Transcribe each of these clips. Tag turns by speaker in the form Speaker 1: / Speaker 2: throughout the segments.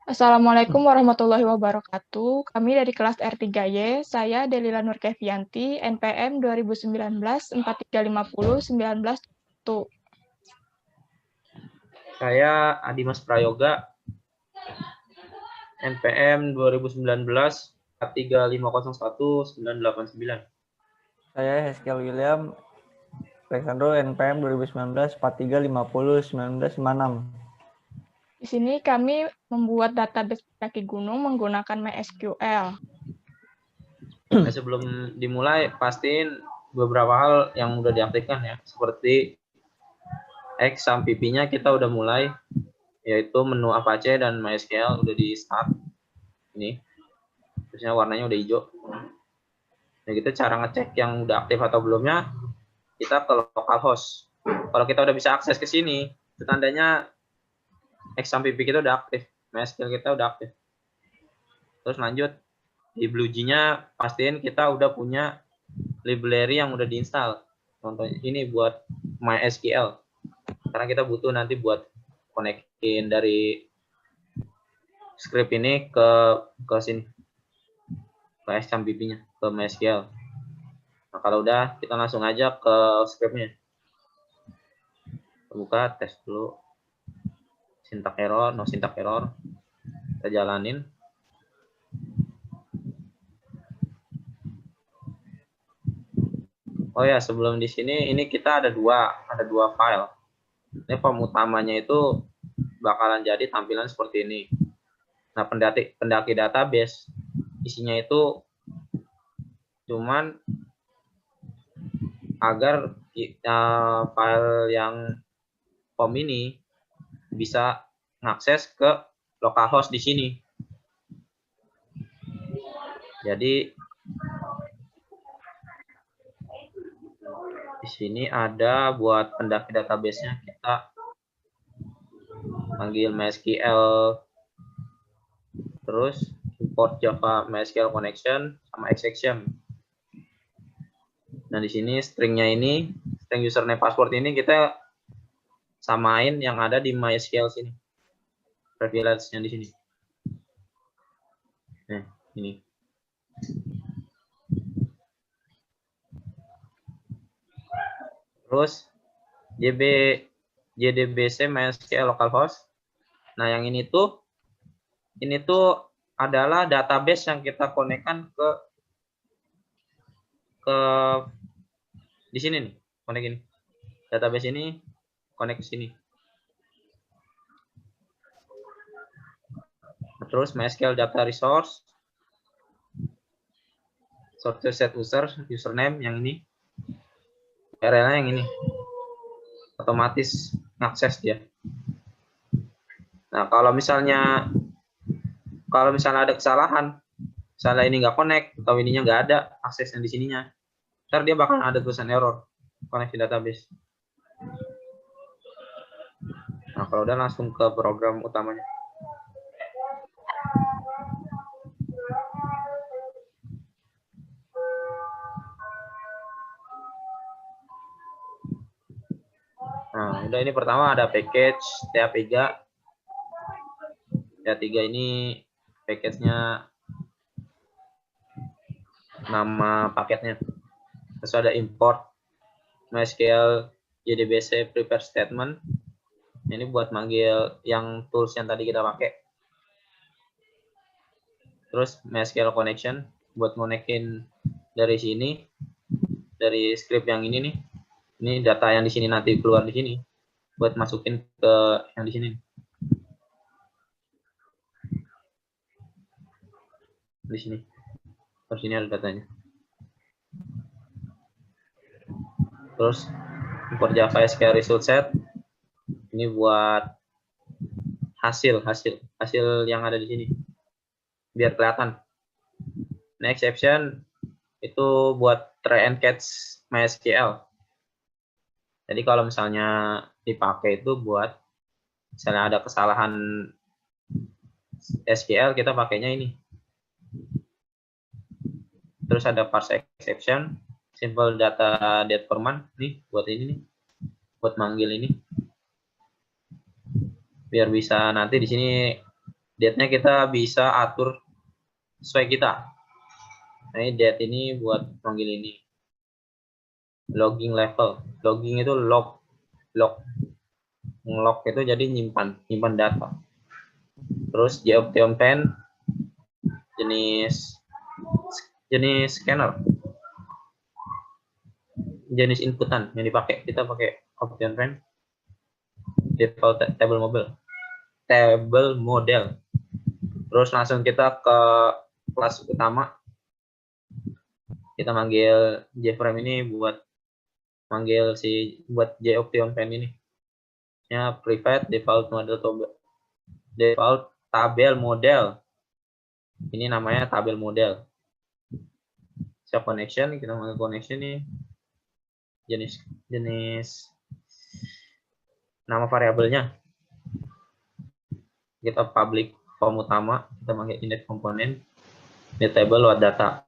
Speaker 1: Assalamualaikum warahmatullahi wabarakatuh. Kami dari kelas R3Y, saya Delila Nurkevianti, NPM 2019-4350-19.
Speaker 2: Saya Adimas Prayoga, NPM 2019-43501-989.
Speaker 3: Saya Heskel William Alexandro, NPM 2019-4350-1956.
Speaker 1: Di sini kami membuat database pendaki gunung menggunakan MySQL.
Speaker 2: Nah, sebelum dimulai, pastiin beberapa hal yang udah diaktifkan ya, seperti XAMPP-nya kita udah mulai, yaitu menu Apache dan MySQL udah di start. Ini, terusnya warnanya udah hijau. Nah, gitu cara ngecek yang udah aktif atau belumnya, kita ke localhost. Kalau kita udah bisa akses ke sini, itu tandanya XAMPP kita udah aktif, MySQL kita udah aktif. Terus lanjut, di BlueG-nya pastiin kita udah punya library yang udah diinstal. Contohnya ini buat MySQL. Karena kita butuh nanti buat konekin dari script ini ke sini. Ke XAMPP-nya, ke MySQL. Nah, kalau udah, kita langsung aja ke script-nya. Buka, tes dulu. Syntax error, no syntax error. Kita jalanin. Oh ya, sebelum di sini ini kita ada dua file. Ini form utamanya itu bakalan jadi tampilan seperti ini. Nah, pendaki database isinya itu cuman agar file yang form ini bisa mengakses ke localhost di sini. Jadi di sini ada buat pendaki database-nya kita panggil MySQL, terus import Java MySQL connection sama exception. Nah, di sini stringnya ini, string username password ini kita samain yang ada di MySQL sini. Privilege-nya di sini. Nah, ini. Terus JDBC MySQL localhost. Nah, yang ini tuh adalah database yang kita konekkan ke di sini nih, konek ini. Database ini konek ke sini. Terus MySQL data resource, source set user, username yang ini, URL-nya yang ini, otomatis ngakses dia. Nah, kalau misalnya ada kesalahan, misalnya ini nggak connect atau ininya nggak ada akses yang di sininya, ntar dia bakal ada tulisan error koneksi database. Nah, kalau udah langsung ke program utamanya. Nah, udah ini pertama ada package TA3. TA3 ini package-nya nama paketnya. Terus ada import MySQL JDBC prepare statement. Ini buat manggil yang tools yang tadi kita pakai. Terus MySQL connection buat konekin dari sini, dari script yang ini nih. Ini data yang di sini nanti keluar di sini buat masukin ke yang di sini. Di sini. Terus ini ada datanya. Terus import Java SQL result set. Ini buat hasil yang ada di sini. Biar kelihatan. Nah, exception itu buat try and catch MySQL. Jadi kalau misalnya dipakai itu buat misalnya ada kesalahan SQL, kita pakainya ini. Terus ada parse exception, simple data date format nih buat ini nih. Buat manggil ini. Biar bisa nanti di sini Date-nya kita bisa atur sesuai kita. Nah, ini date ini buat panggil ini. Logging level. Logging itu log. Ngelog itu jadi nyimpan data. Terus Option Pen jenis scanner. Jenis inputan yang dipakai. Kita pakai Option Pen default table model. Terus langsung kita ke kelas utama. Kita manggil JFrame ini buat manggil buat Option Pen ini. Ya, private default tabel model. Ini namanya tabel model. Siap connection, kita manggil connection ini jenis nama variabelnya. Kita public form utama, kita manggil init komponen, init table load data.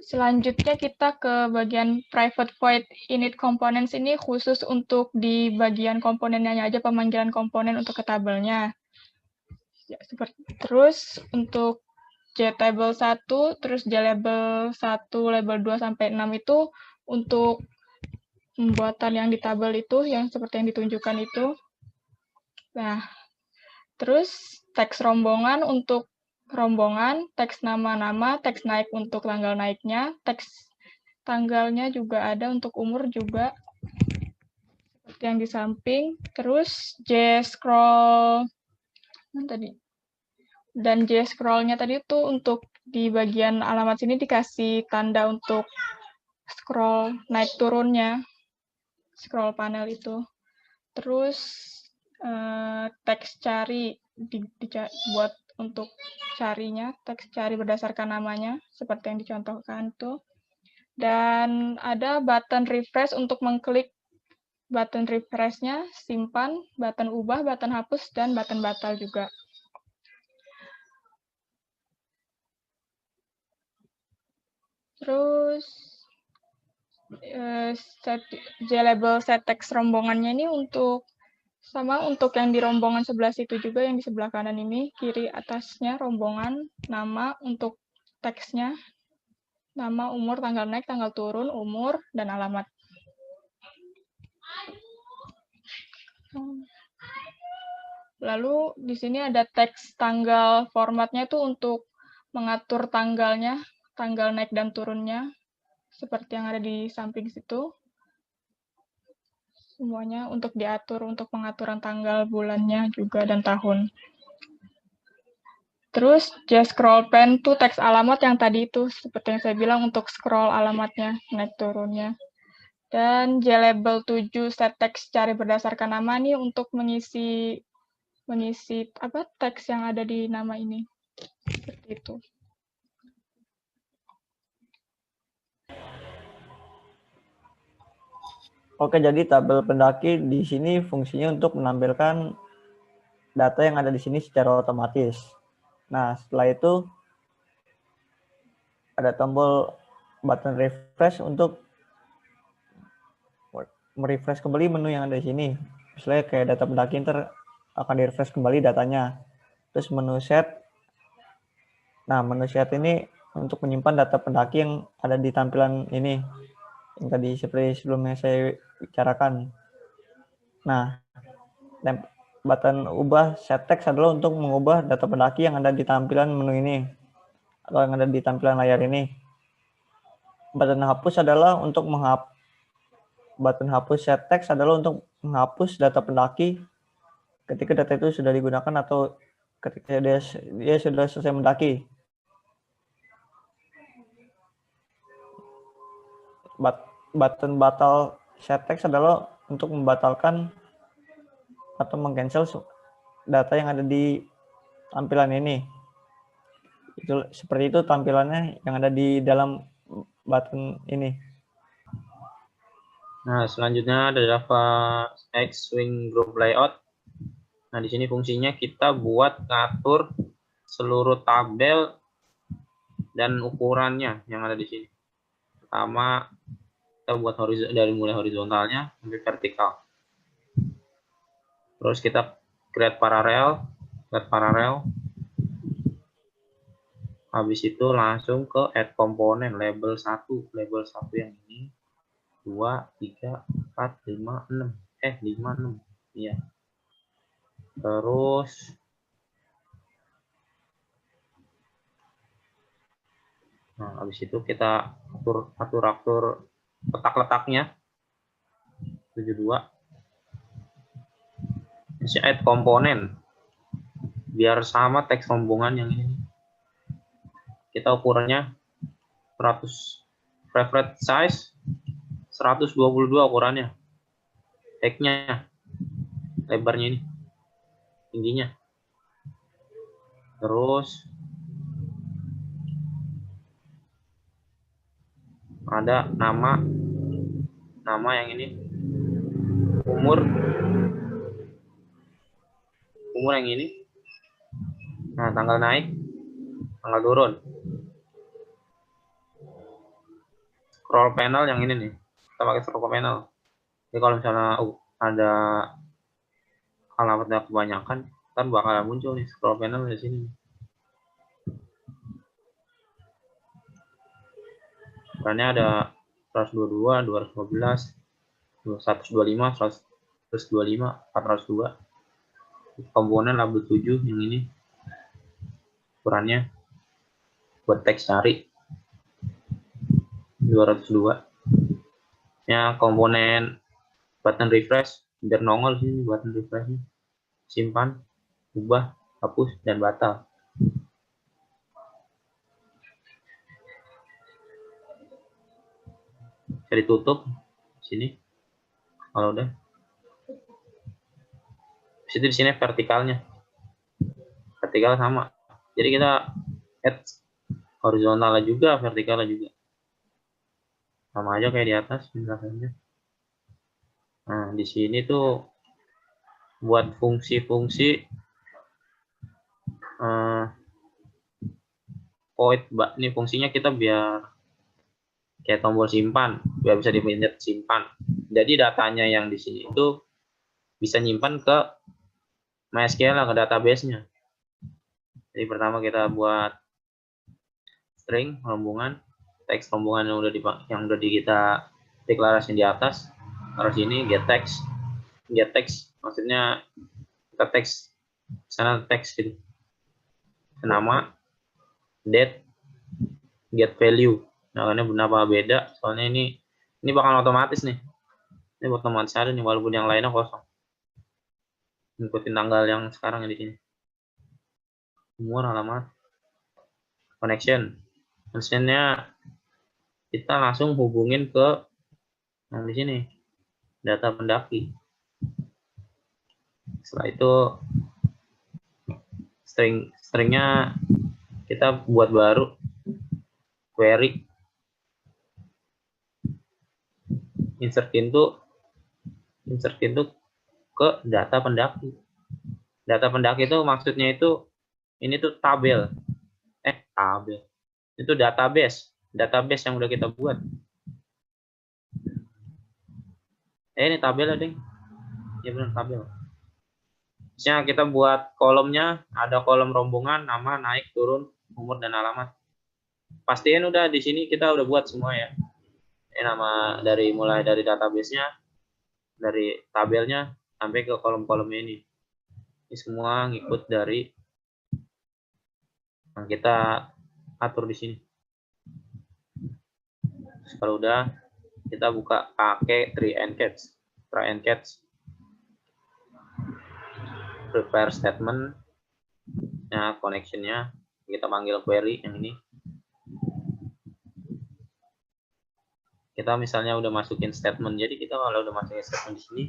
Speaker 1: Selanjutnya kita ke bagian private void init components. Ini khusus untuk di bagian komponennya aja, pemanggilan komponen untuk ke tabelnya. Ya, terus untuk JTable 1, terus JLabel 1, label 2 sampai 6 itu untuk pembuatan yang di tabel itu, yang seperti yang ditunjukkan itu. Nah, terus teks rombongan untuk rombongan, teks nama-nama, teks naik untuk tanggal naiknya, teks tanggalnya juga ada untuk umur juga, seperti yang di samping. Terus JScroll tadi. Dan JScroll-nya tadi itu untuk di bagian alamat sini dikasih tanda untuk scroll naik turunnya, scroll panel itu. Terus teks cari buat untuk carinya, teks cari berdasarkan namanya, seperti yang dicontohkan tuh. Dan ada button refresh untuk mengklik button refresh-nya, simpan, button ubah, button hapus, dan button batal juga. Terus JLabel set text rombongannya ini untuk sama untuk yang di rombongan sebelah situ juga, yang di sebelah kanan ini, kiri atasnya rombongan, nama untuk teksnya, nama, umur, tanggal naik, tanggal turun, umur, dan alamat. Lalu di sini ada teks tanggal formatnya itu untuk mengatur tanggalnya, tanggal naik dan turunnya, seperti yang ada di samping situ. Semuanya untuk diatur untuk pengaturan tanggal, bulannya juga, dan tahun. Terus JScroll pen tuh teks alamat yang tadi itu, seperti yang saya bilang untuk scroll alamatnya, naik turunnya. Dan JLabel 7 set teks cari berdasarkan nama nih untuk mengisi teks yang ada di nama ini. Seperti itu.
Speaker 3: Oke, jadi tabel pendaki di sini fungsinya untuk menampilkan data yang ada di sini secara otomatis. Nah, setelah itu ada tombol button refresh untuk merefresh kembali menu yang ada di sini. Misalnya kayak data pendaki ntar akan di-refresh kembali datanya. Terus menu set. Nah, menu set ini untuk menyimpan data pendaki yang ada di tampilan ini. Yang tadi seperti sebelumnya saya bicarakan. Nah, button ubah set text adalah untuk mengubah data pendaki yang ada di tampilan menu ini atau yang ada di tampilan layar ini. Button hapus adalah untuk button hapus set text adalah untuk menghapus data pendaki ketika data itu sudah digunakan atau ketika dia sudah selesai mendaki. Button batal set text adalah untuk membatalkan atau mengcancel data yang ada di tampilan ini. Itu seperti itu tampilannya yang ada di dalam button ini.
Speaker 2: Nah, selanjutnya ada Java X Swing Group Layout. Nah, di sini fungsinya kita buat ngatur seluruh tabel dan ukurannya yang ada di sini. Pertama, kita buat dari mulai horizontalnya sampai vertikal. Terus kita create parallel. Habis itu langsung ke add komponen label 1 yang ini 2, 3, 4, 5, 6. 5, 6. Iya. Terus habis itu kita atur letak-letaknya 72. Bisa add komponen biar sama teks rombongan yang ini. Kita ukurannya 100, preferred size 122 ukurannya. Tag-nya, lebarnya ini, tingginya. Terus ada nama yang ini, umur yang ini. Nah, tanggal naik, tanggal turun. Scroll panel yang ini nih, kita pakai scroll panel. Jadi kalau misalnya ada alamatnya kebanyakan, kan bakal muncul nih scroll panel di sini. Ukurannya ada 122, 215, 125, 125, 402. Komponen label 7 yang ini. Ukurannya buat teks cari 202. Ya, komponen button refresh biar nongol sini button refresh. Simpan, ubah, hapus, dan batal. Bisa ditutup sini kalau udah. Di sini vertikalnya, vertikal sama. Jadi kita add horizontalnya juga, vertikalnya juga sama aja kayak di atas misalnya. Nah, di sini tuh buat fungsi-fungsi void, ini fungsinya kita biar kayak tombol simpan, biar bisa dipencet simpan. Jadi datanya yang di sini itu bisa nyimpan ke MySQL, ke database-nya. Jadi pertama kita buat string rombongan, teks rombongan yang udah kita deklarasi di atas. Taruh sini get text maksudnya kita teks sana teks gitu. Nama, date, get value. Nah, ini kenapa beda? Soalnya ini bakal otomatis nih. Ini otomatis ada nih walaupun yang lainnya kosong. Ngikutin tanggal yang sekarang di sini. Umur, alamat, connection. Connectionnya kita langsung hubungin ke yang di sini, data pendaki. Setelah itu stringnya kita buat baru query, insert into ke data pendaki. Data pendaki itu maksudnya itu ini tuh tabel. Itu database yang udah kita buat. Ini tabel ada, ya benar tabel. Misalnya kita buat kolomnya, ada kolom rombongan, nama, naik, turun, umur, dan alamat. Pastiin udah di sini kita udah buat semua ya. Ini nama mulai dari database-nya, dari tabelnya sampai ke kolom-kolomnya ini. Ini semua ngikut dari yang kita atur di sini. Kalau udah kita buka pakai try and catch, prepare statement, ya connection-nya kita panggil query yang ini. Kita misalnya udah masukin statement, jadi kita kalau udah masukin statement di sini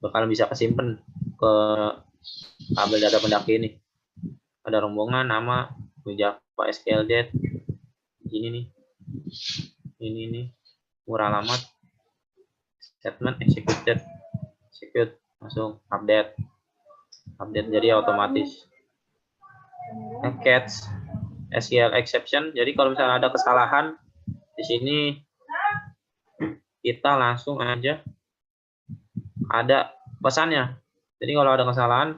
Speaker 2: bakal bisa kesimpan ke tabel data pendaki ini. Ada rombongan, nama, Java SQL date, ini nih, umur, alamat, statement execute, langsung update jadi otomatis. Catch SQL exception, jadi kalau misalnya ada kesalahan di sini kita langsung aja ada pesannya, Jadi kalau ada kesalahan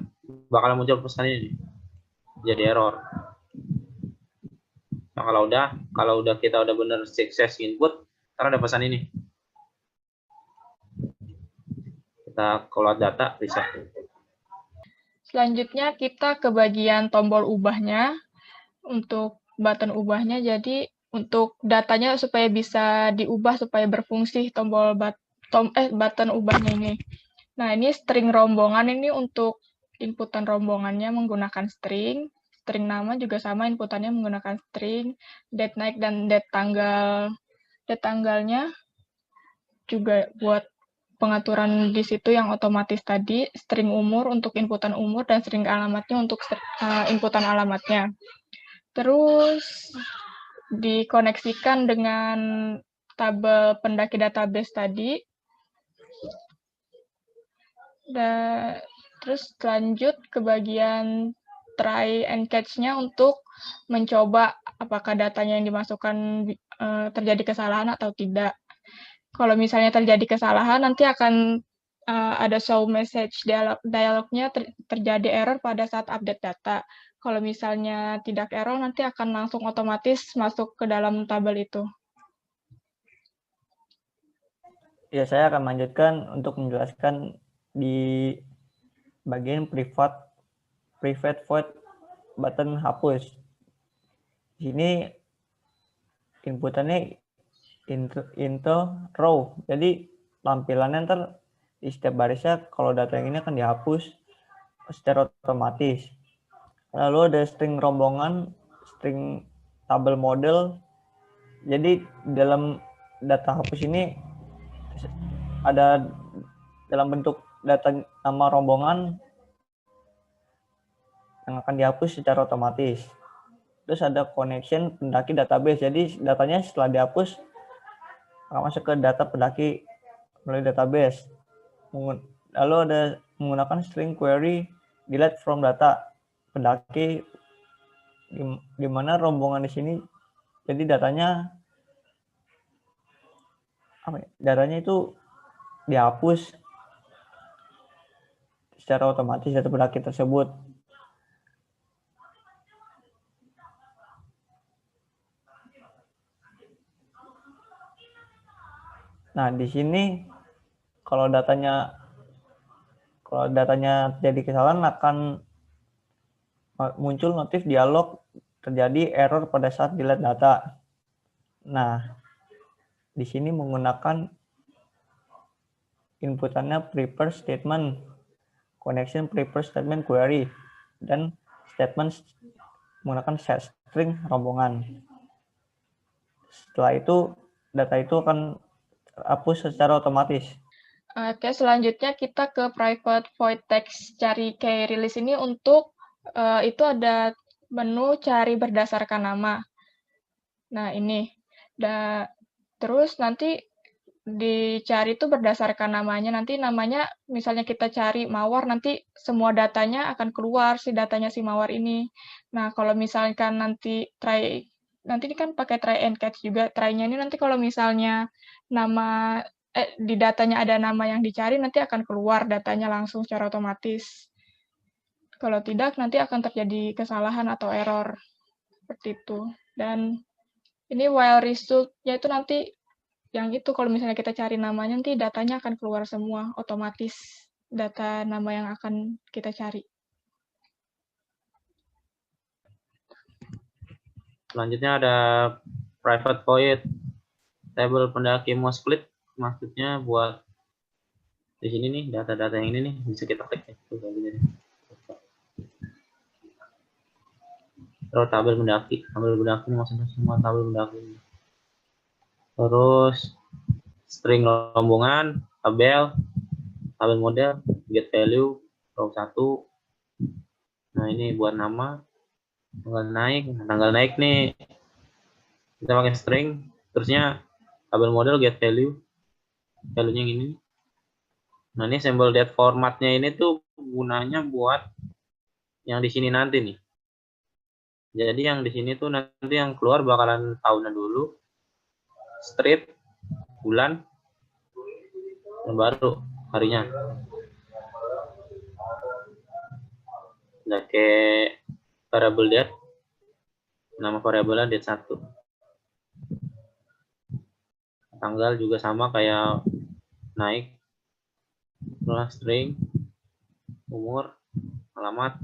Speaker 2: bakal muncul pesan ini, jadi error. Nah kalau udah kita udah bener sukses input, ntar ada pesan ini. Kita keluar data, reset.
Speaker 1: Selanjutnya kita ke bagian tombol ubahnya. Untuk button ubahnya, jadi untuk datanya supaya bisa diubah, supaya berfungsi button ubahnya ini. Nah, ini string rombongan ini untuk inputan rombongannya menggunakan string. String nama juga sama, inputannya menggunakan string. Date naik dan date tanggalnya juga buat pengaturan di situ yang otomatis tadi. String umur untuk inputan umur dan string alamatnya untuk inputan alamatnya. Terus dikoneksikan dengan tabel pendaki database tadi. Terus lanjut ke bagian try and catch-nya untuk mencoba apakah datanya yang dimasukkan terjadi kesalahan atau tidak. Kalau misalnya terjadi kesalahan, nanti akan ada show message dialognya terjadi error pada saat update data. Kalau misalnya tidak error, nanti akan langsung otomatis masuk ke dalam tabel itu.
Speaker 3: Ya, saya akan lanjutkan untuk menjelaskan di bagian private void button hapus. Di sini inputannya into row. Jadi tampilannya ntar di setiap barisnya kalau data yang ini akan dihapus secara otomatis. Lalu ada string rombongan, string tabel model. Jadi dalam data hapus ini ada dalam bentuk data nama rombongan yang akan dihapus secara otomatis. Terus ada connection pendaki database. Jadi datanya setelah dihapus akan masuk ke data pendaki melalui database. Lalu ada menggunakan string query delete from data pendaki, di mana rombongan di sini jadi datanya datanya itu dihapus secara otomatis data pendaki tersebut. Nah, di sini kalau datanya terjadi kesalahan akan muncul notif dialog terjadi error pada saat delete data. Nah, di sini menggunakan inputannya prepare statement, connection prepare statement query, dan statement menggunakan set string rombongan. Setelah itu data itu akan hapus secara otomatis.
Speaker 1: Oke, selanjutnya kita ke private void text cari key release ini untuk itu ada menu cari berdasarkan nama. Nah, ini. Terus nanti dicari itu berdasarkan namanya. Nanti namanya misalnya kita cari mawar, nanti semua datanya akan keluar si datanya si mawar ini. Nah, kalau misalkan nanti ini kan pakai try and catch juga. Try-nya ini nanti kalau misalnya di datanya ada nama yang dicari, nanti akan keluar datanya langsung secara otomatis. Kalau tidak, nanti akan terjadi kesalahan atau error. Seperti itu. Dan ini while result-nya itu nanti yang itu kalau misalnya kita cari namanya, nanti datanya akan keluar semua otomatis. Data nama yang akan kita cari.
Speaker 2: Selanjutnya ada private void table pendaki mau split, maksudnya buat di sini nih data-data yang ini nih bisa kita klik ya. Terus tabel pendaki ini maksudnya semua tabel pendaki. Terus string rombongan, tabel model, get value, row 1. Nah ini buat nama, tanggal naik nih kita pakai string, terusnya tabel model get value nya yang ini. Nah ini symbol date formatnya ini tuh gunanya buat yang di sini nanti nih. Jadi yang di sini tuh nanti yang keluar bakalan tahunnya dulu, street, bulan, dan baru harinya. pakai variabel date, nama variabelnya date 1. Tanggal juga sama kayak naik, terus string, umur, alamat.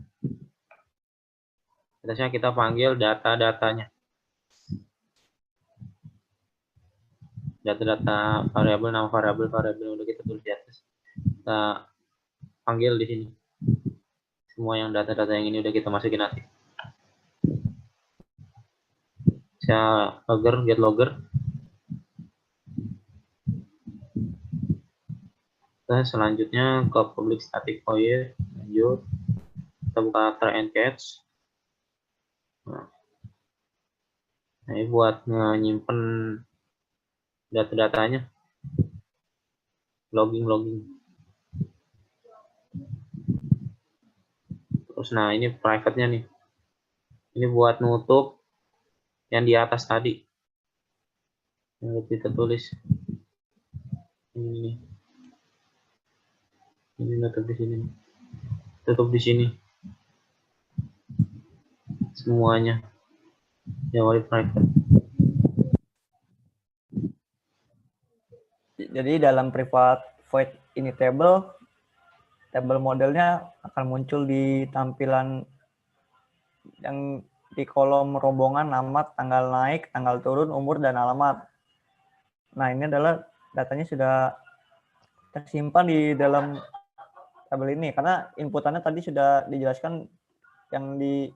Speaker 2: Biasanya kita panggil data-datanya. Data-data variabel, nama variabel udah kita tulis di atas. Kita panggil di sini. Semua yang data-data yang ini udah kita masukin nanti. Saya logger, get logger. Terus selanjutnya ke public static void. Lanjut. Kita buka try and catch. Nah, ini buat nyimpen data-datanya. Logging. Terus nah ini private-nya nih. Ini buat nutup yang di atas tadi. Yang kita tulis. Ini nutup di sini. Tutup di sini. Semuanya. Yang wali private.
Speaker 3: Jadi dalam private void init table modelnya akan muncul di tampilan yang di kolom rombongan, nama, tanggal naik, tanggal turun, umur, dan alamat. Nah, ini adalah datanya sudah tersimpan di dalam tabel ini karena inputannya tadi sudah dijelaskan yang di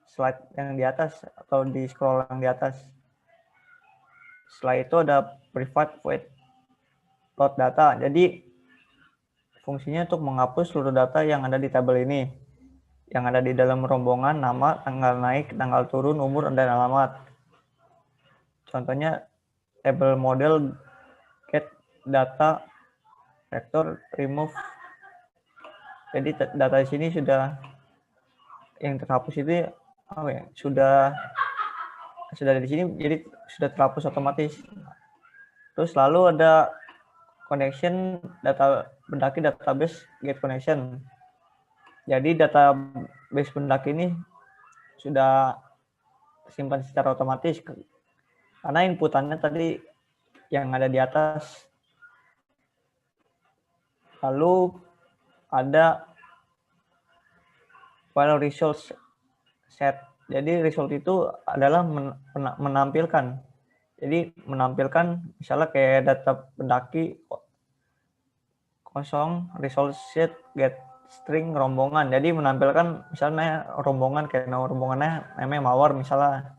Speaker 3: slide yang di atas atau di scroll yang di atas. Setelah itu ada private void load data. Jadi fungsinya untuk menghapus seluruh data yang ada di tabel ini, yang ada di dalam rombongan, nama, tanggal naik, tanggal turun, umur, dan alamat. Contohnya table model get data vector remove. Jadi data di sini sudah yang terhapus itu apa ya? Sudah di sini jadi sudah terhapus otomatis. Terus lalu ada connection data Pendaki database get connection. Jadi database Pendaki ini sudah simpan secara otomatis karena inputannya tadi yang ada di atas. Lalu ada file result set. Jadi result itu adalah menampilkan. Jadi menampilkan misalnya kayak data Pendaki kosong result set get string rombongan. Jadi menampilkan misalnya rombongan kayak nama rombongannya namanya Mawar misalnya.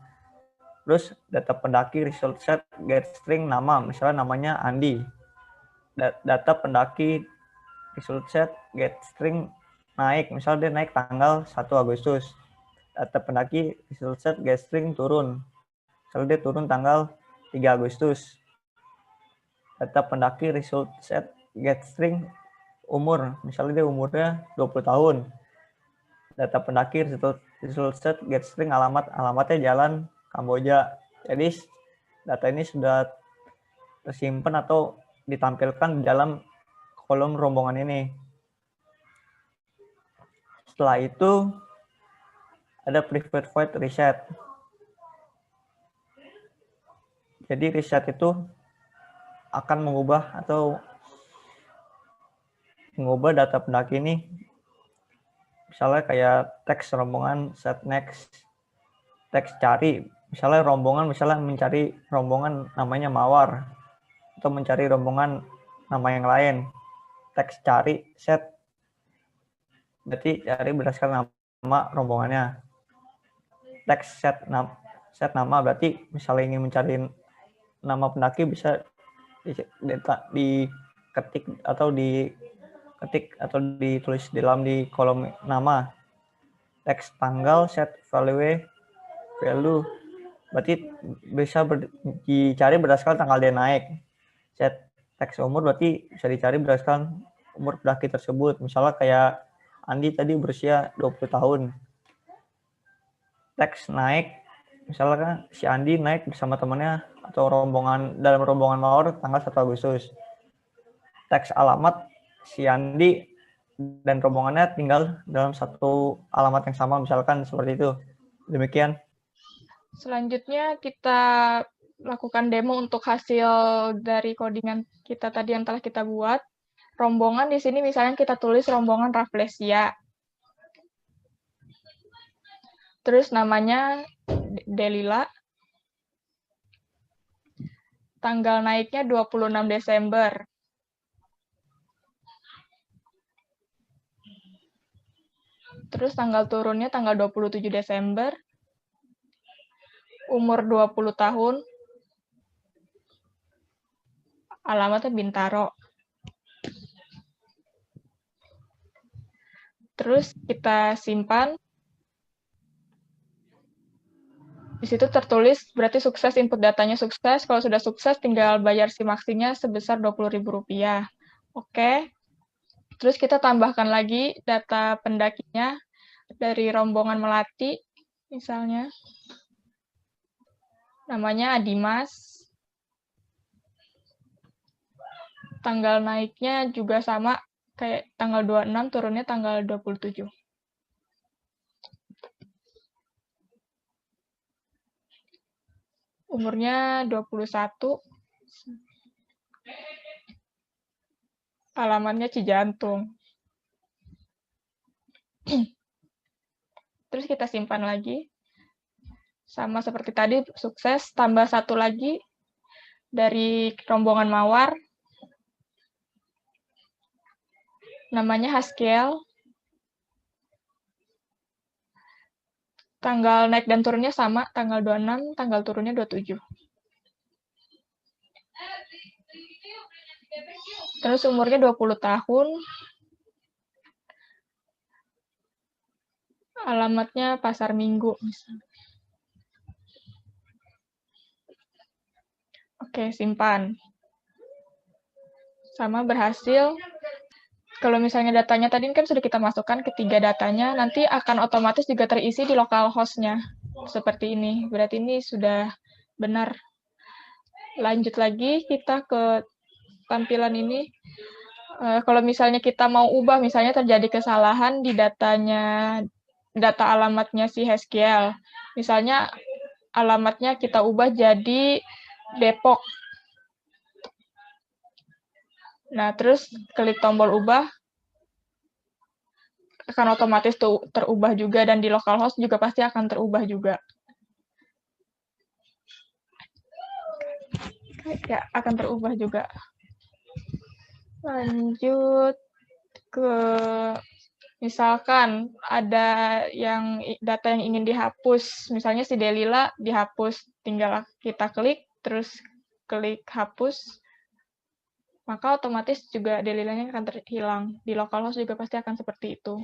Speaker 3: Terus data Pendaki result set get string nama misalnya namanya Andi. Data Pendaki result set get string naik misalnya dia naik tanggal 1 Agustus. Data Pendaki result set get string turun. Misalnya dia turun tanggal 3 Agustus. Data Pendaki result set get string umur, misalnya dia umurnya 20 tahun. Data Pendaki result set get string alamatnya Jalan Kamboja. Jadi data ini sudah tersimpan atau ditampilkan di dalam kolom rombongan ini. Setelah itu ada private void reset. Jadi reset itu akan mengubah data Pendaki ini, misalnya kayak teks rombongan set next, teks cari, misalnya mencari rombongan namanya Mawar atau mencari rombongan nama yang lain, teks cari set, berarti cari berdasarkan nama rombongannya. Teks set nama berarti misalnya ingin mencari nama Pendaki bisa diketik atau ditulis di kolom nama. Teks tanggal set value berarti bisa dicari berdasarkan tanggal dia naik. Set teks umur berarti bisa dicari berdasarkan umur Pendaki tersebut. Misalnya kayak Andi tadi berusia 20 tahun. Teks naik misalnya si Andi naik bersama temannya atau dalam rombongan Mawar tanggal 1 Agustus. Teks alamat si Andi dan rombongannya tinggal dalam satu alamat yang sama, misalkan seperti itu. Demikian.
Speaker 1: Selanjutnya kita lakukan demo untuk hasil dari codingan kita tadi yang telah kita buat. Rombongan di sini misalnya kita tulis rombongan Rafflesia. Terus namanya Delila. Tanggal naiknya 26 Desember. Terus tanggal turunnya tanggal 27 Desember. Umur 20 tahun. Alamatnya Bintaro. Terus kita simpan. Di situ tertulis berarti sukses, input datanya sukses. Kalau sudah sukses tinggal bayar SIMAKSInya sebesar Rp20.000. Oke. Terus kita tambahkan lagi data pendakinya dari rombongan Melati misalnya. Namanya Adimas. Tanggal naiknya juga sama kayak tanggal 26, turunnya tanggal 27. Umurnya 21. Alamatnya Cijantung. Terus kita simpan lagi. Sama seperti tadi, sukses. Tambah satu lagi dari rombongan Mawar. Namanya Haskiel. Tanggal naik dan turunnya sama, tanggal 26, tanggal turunnya 27. Terus umurnya 20 tahun. Alamatnya Pasar Minggu misalnya. Oke, simpan. Sama berhasil. Kalau misalnya datanya tadi kan sudah kita masukkan ketiga datanya, nanti akan otomatis juga terisi di localhost-nya. Seperti ini. Berarti ini sudah benar. Lanjut lagi kita ke tampilan ini. Kalau misalnya kita mau ubah, misalnya terjadi kesalahan di data alamatnya si Haskiel. Misalnya alamatnya kita ubah jadi Depok. Nah, terus klik tombol ubah, akan otomatis terubah juga, dan di localhost juga pasti akan terubah juga. Ya, akan terubah juga. Lanjut ke, misalkan ada data yang ingin dihapus, misalnya si Delila dihapus, tinggal kita klik, terus klik hapus, maka otomatis juga Delilanya akan terhilang. Di localhost juga pasti akan seperti itu.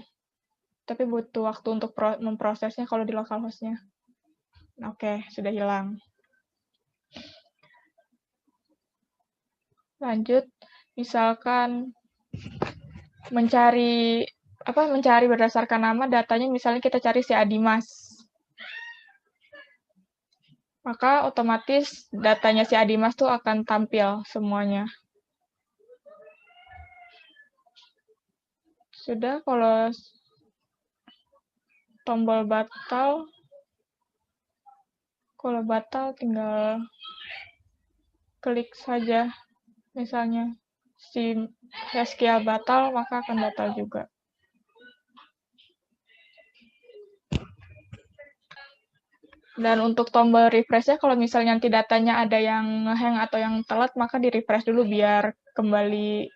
Speaker 1: Tapi butuh waktu untuk memprosesnya kalau di localhost-nya. Oke, sudah hilang. Lanjut, misalkan mencari berdasarkan nama, datanya misalnya kita cari si Adimas. Maka otomatis datanya si Adimas tuh akan tampil semuanya. Sudah, kalau tombol batal, kalau batal tinggal klik saja. Misalnya si Haskiel batal, maka akan batal juga. Dan untuk tombol refresh-nya, kalau misalnya nanti datanya ada yang nge-hang atau yang telat, maka di-refresh dulu biar kembali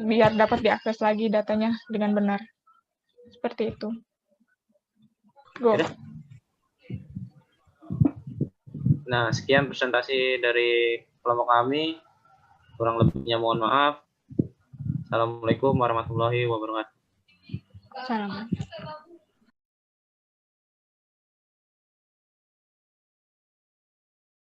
Speaker 1: biar dapat diakses lagi datanya dengan benar. Seperti itu. Go.
Speaker 2: Nah, sekian presentasi dari kelompok kami. Kurang lebihnya mohon maaf. Assalamualaikum warahmatullahi wabarakatuh.
Speaker 1: Salam.